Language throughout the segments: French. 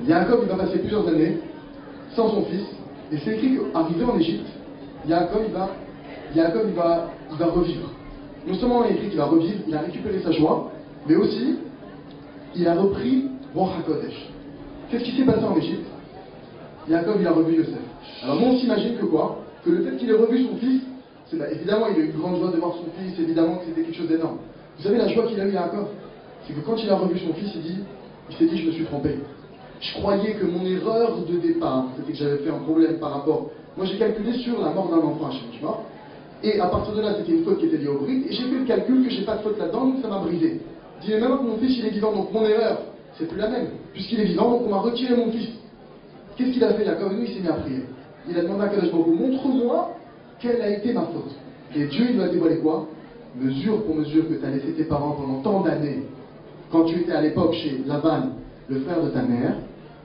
Yaakov, il va passer plusieurs années sans son fils, et c'est écrit qu'arrivé en Égypte, Yaakov, il va revivre. Non seulement il est écrit qu'il va revivre, il a récupéré sa joie, mais aussi, il a repris Ruach HaKodesh. Qu'est-ce qui s'est passé en Égypte? Yaakov, il a revu Yosef. Alors nous, on s'imagine que quoi? Que le fait qu'il ait revu son fils, c'est évidemment, il a eu une grande joie de voir son fils, évidemment que c'était quelque chose d'énorme. Vous savez la joie qu'il a eu Yaakov? C'est que quand il a revu son fils, il s'est dit, je me suis trompé. Je croyais que mon erreur de départ, c'était que j'avais fait un problème par rapport... Moi, j'ai calculé sur la mort d'un enfant à Shemishma, et à partir de là, c'était une faute qui était liée au bride, et j'ai fait le calcul que j'ai pas de faute là-dedans, donc ça m'a brisé. Je dis, mais maintenant que mon fils, il est vivant, donc mon erreur, c'est plus la même. Puisqu'il est vivant, donc on m'a retiré mon fils. Qu'est-ce qu'il a fait, Yaakov? Il s'est mis à prier. Il a demandé à Kadosh Baruch Hu, montre-moi quelle a été ma faute. Et Dieu, il lui a dévoilé quoi? Mesure pour mesure que tu as laissé tes parents pendant tant d'années, quand tu étais à l'époque chez Laban, le frère de ta mère,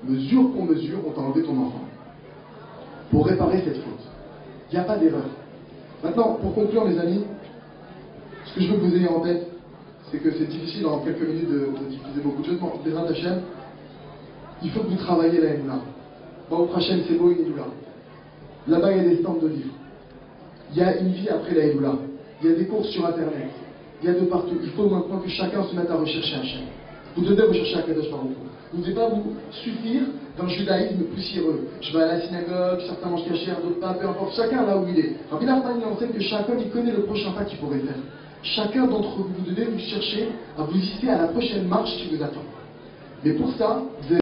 mesure pour mesure, on t'a enlevé ton enfant. Pour réparer cette faute. Il n'y a pas d'erreur. Maintenant, pour conclure, mes amis, ce que je veux que vous ayez en tête, c'est que c'est difficile en quelques minutes de diffuser beaucoup de choses, mais Bezrat Hashem, il faut que vous travaillez la Emouna. Baruch Hashem, c'est beau, une Iloula. Là-bas, il y a des stands de livres. Il y a une vie après la Iloula. Il y a des courses sur Internet. Il y a de partout. Il faut maintenant que chacun se mette à rechercher Hashem. Vous devez rechercher Akadosh Baruch Hu. Vous ne devez pas vous suffire d'un judaïsme poussiéreux. Je vais à la synagogue, certains mangent cachère, d'autres pas, peu importe. Chacun là où il est. Rabbi Nachman, il enseigne que chacun, il connaît le prochain pas qu'il pourrait faire. Chacun d'entre vous, vous devez vous chercher à vous hisser à la prochaine marche qui vous attend. Mais pour ça, vous avez